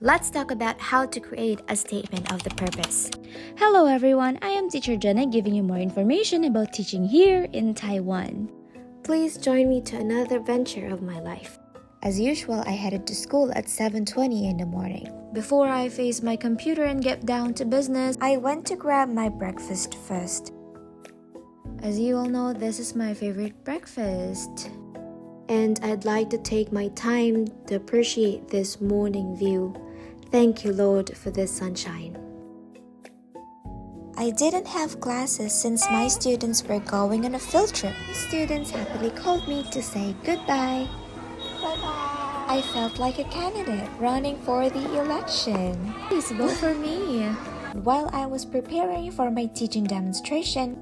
Let's talk about how to create a statement of the purpose. Hello everyone, I am Teacher Jeana giving you more information about teaching here in Taiwan. Please join me to another venture of my life. As usual, I headed to school at 7:20 in the morning. Before I face my computer and get down to business, I went to grab my breakfast first. As you all know, this is my favorite breakfast. And I'd like to take my time to appreciate this morning view. Thank you, Lord, for this sunshine. I didn't have classes since my students were going on a field trip. My students happily called me to say goodbye. Bye-bye. I felt like a candidate running for the election. Please vote for me. While I was preparing for my teaching demonstration,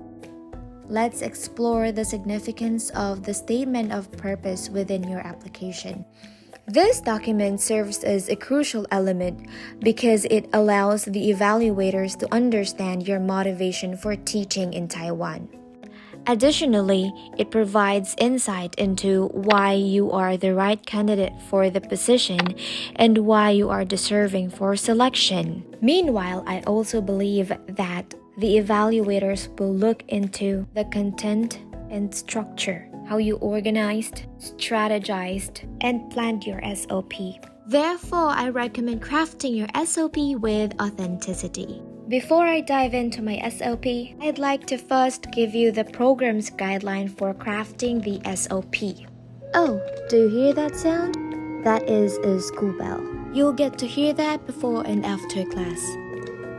let's explore the significance of the statement of purpose within your application. This document serves as a crucial element because it allows the evaluators to understand your motivation for teaching in Taiwan. Additionally, it provides insight into why you are the right candidate for the position and why you are deserving for selection. Meanwhile, I also believe that the evaluators will look into the content and structure, how you organized, strategized, and planned your SOP. Therefore, I recommend crafting your SOP with authenticity. Before I dive into my SOP, I'd like to first give you the program's guideline for crafting the SOP. Oh, do you hear that sound? That is a school bell. You'll get to hear that before and after class.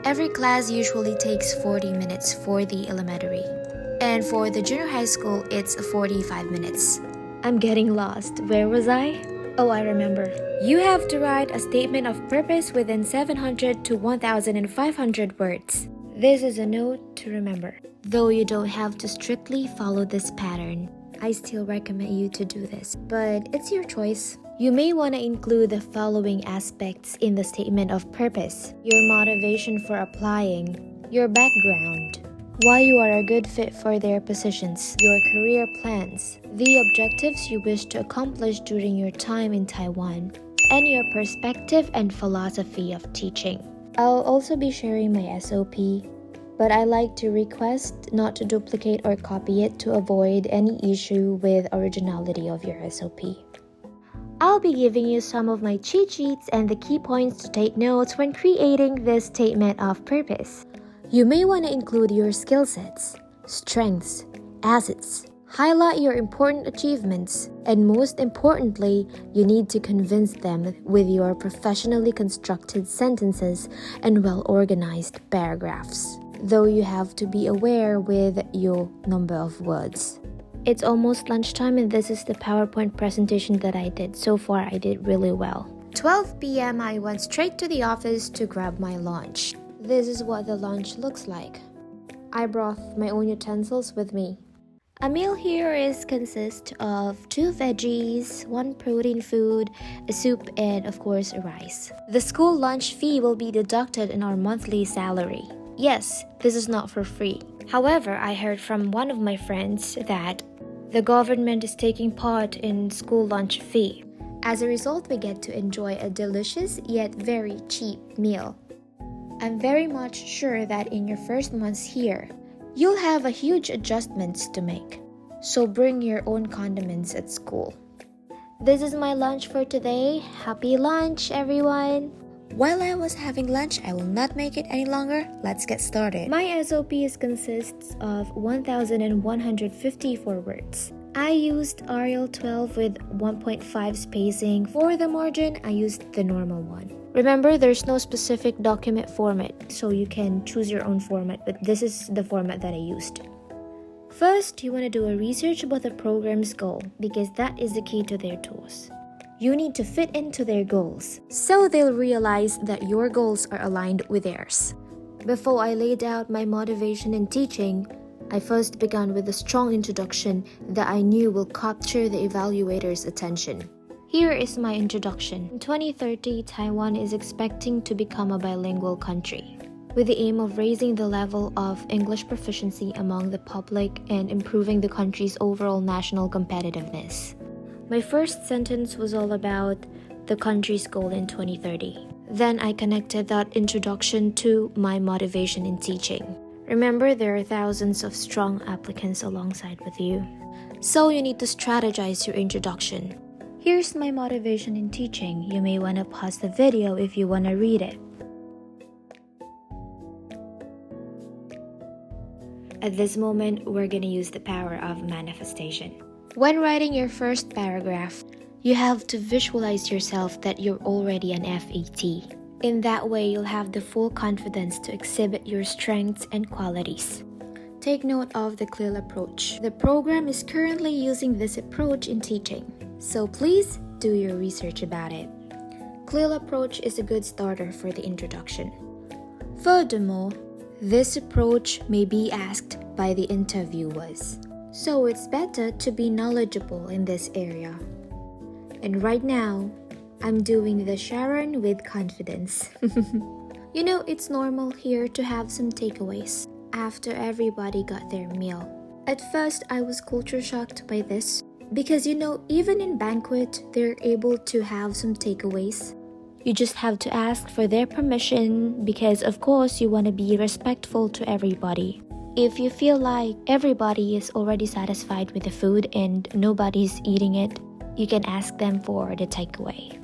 Every class usually takes 40 minutes for the elementary. And for the junior high school, it's 45 minutes. I'm getting lost. Where was I? Oh, I remember. You have to write a statement of purpose within 700 to 1,500 words. This is a note to remember. Though you don't have to strictly follow this pattern, I still recommend you to do this. But it's your choice. You may want to include the following aspects in the statement of purpose: your motivation for applying, your background, why you are a good fit for their positions, your career plans, the objectives you wish to accomplish during your time in Taiwan, and your perspective and philosophy of teaching. I'll also be sharing my SOP, but I like to request not to duplicate or copy it to avoid any issue with originality of your SOP. I'll be giving you some of my cheat sheets and the key points to take notes when creating this statement of purpose. You may want to include your skill sets, strengths, assets, highlight your important achievements, and most importantly, you need to convince them with your professionally constructed sentences and well-organized paragraphs, though you have to be aware with your number of words. It's almost lunchtime and this is the PowerPoint presentation that I did. So far, I did really well. 12 p.m. I went straight to the office to grab my lunch. This is what the lunch looks like. I brought my own utensils with me. A meal here consists of 2 veggies, 1 protein food, a soup, and of course rice. The school lunch fee will be deducted in our monthly salary. Yes, this is not for free. However, I heard from one of my friends that the government is taking part in school lunch fee. As a result, we get to enjoy a delicious yet very cheap meal. I'm very much sure that in your first months here, you'll have a huge adjustments to make. So bring your own condiments at school. This is my lunch for today. Happy lunch, everyone! While I was having lunch, I will not make it any longer. Let's get started. My SOP consists of 1,154 words. I used Arial 12 with 1.5 spacing. For the margin, I used the normal one. Remember, there's no specific document format, so you can choose your own format, but this is the format that I used. First, you want to do a research about the program's goal, because that is the key to their tools. You need to fit into their goals, so they'll realize that your goals are aligned with theirs. Before I laid out my motivation in teaching, I first began with a strong introduction that I knew will capture the evaluator's attention. Here is my introduction. In 2030, Taiwan is expecting to become a bilingual country, with the aim of raising the level of English proficiency among the public and improving the country's overall national competitiveness. My first sentence was all about the country's goal in 2030. Then I connected that introduction to my motivation in teaching. Remember, there are thousands of strong applicants alongside with you. So you need to strategize your introduction. Here's my motivation in teaching. You may want to pause the video if you want to read it. At this moment, we're going to use the power of manifestation. When writing your first paragraph, you have to visualize yourself that you're already an FET. In that way, you'll have the full confidence to exhibit your strengths and qualities. Take note of the CLIL approach. The program is currently using this approach in teaching, so please do your research about it. CLIL approach is a good starter for the introduction. Furthermore, this approach may be asked by the interviewers, so it's better to be knowledgeable in this area. And right now, I'm doing the Sharon with confidence. You know, it's normal here to have some takeaways after everybody got their meal. At first, I was culture shocked by this because, you know, even in banquet, they're able to have some takeaways. You just have to ask for their permission because, of course, you want to be respectful to everybody. If you feel like everybody is already satisfied with the food and nobody's eating it, you can ask them for the takeaway.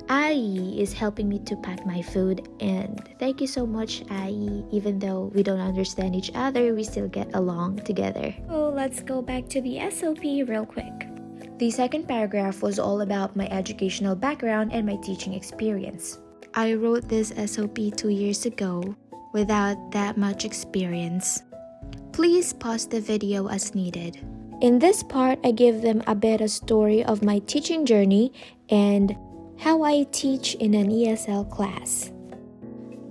Ai is helping me to pack my food, and thank you so much, Ai. Even though we don't understand each other, we still get along together. Oh, let's go back to the SOP real quick. The second paragraph was all about my educational background and my teaching experience. I wrote this SOP 2 years ago without that much experience. Please pause the video as needed. In this part, I give them a better story of my teaching journey and how I teach in an ESL class.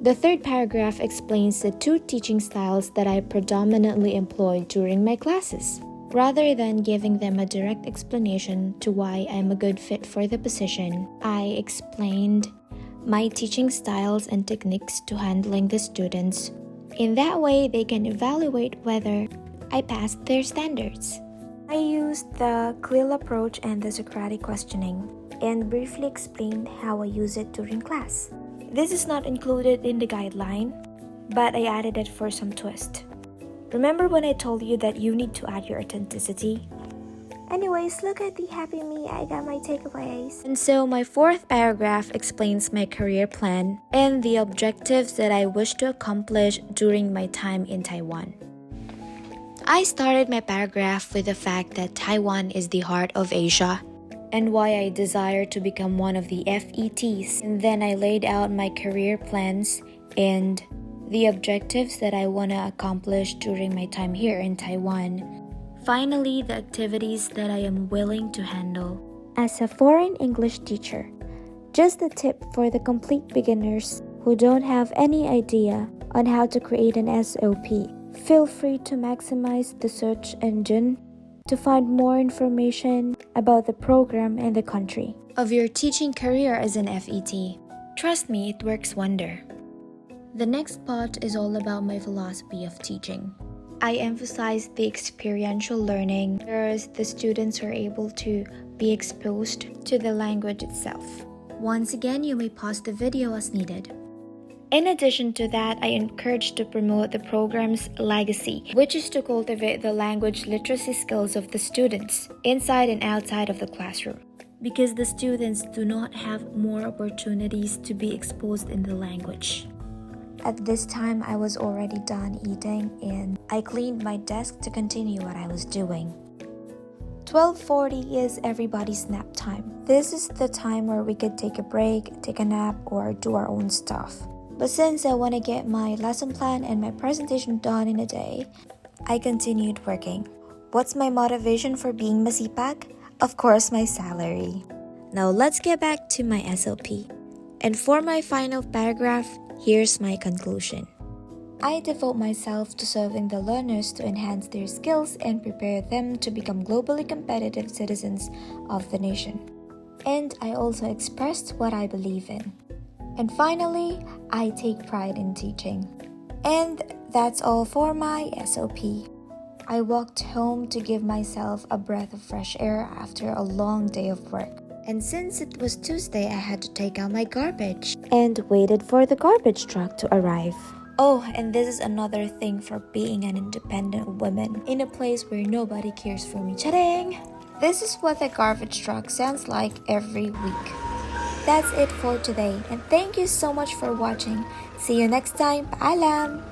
The third paragraph explains the two teaching styles that I predominantly employ during my classes. Rather than giving them a direct explanation to why I'm a good fit for the position, I explained my teaching styles and techniques to handling the students. In that way, they can evaluate whether I passed their standards. I used the CLIL approach and the Socratic questioning, and briefly explained how I use it during class. This is not included in the guideline, but I added it for some twist. Remember when I told you that you need to add your authenticity? Anyways, look at the happy me, I got my takeaways. And so my fourth paragraph explains my career plan and the objectives that I wish to accomplish during my time in Taiwan. I started my paragraph with the fact that Taiwan is the heart of Asia and why I desire to become one of the FETs. And then I laid out my career plans and the objectives that I want to accomplish during my time here in Taiwan. Finally, the activities that I am willing to handle. As a foreign English teacher, just a tip for the complete beginners who don't have any idea on how to create an SOP. Feel free to maximize the search engine to find more information about the program and the country of your teaching career as an FET. Trust me, it works wonder. The next part is all about my philosophy of teaching. I emphasize the experiential learning, whereas the students are able to be exposed to the language itself. Once again, you may pause the video as needed. In addition to that, I encourage to promote the program's legacy, which is to cultivate the language literacy skills of the students inside and outside of the classroom, because the students do not have more opportunities to be exposed in the language. At this time, I was already done eating and I cleaned my desk to continue what I was doing. 12:40 is everybody's nap time. This is the time where we could take a break, take a nap, or do our own stuff. But since I want to get my lesson plan and my presentation done in a day, I continued working. What's my motivation for being masipag? Of course, my salary. Now let's get back to my SOP. And for my final paragraph, here's my conclusion. I devote myself to serving the learners to enhance their skills and prepare them to become globally competitive citizens of the nation. And I also expressed what I believe in. And finally, I take pride in teaching. And that's all for my SOP. I walked home to give myself a breath of fresh air after a long day of work. And since it was Tuesday, I had to take out my garbage. And waited for the garbage truck to arrive. Oh, and this is another thing for being an independent woman in a place where nobody cares for me. Cha-ding! This is what the garbage truck sounds like every week. That's it for today, and thank you so much for watching. See you next time. Paalam!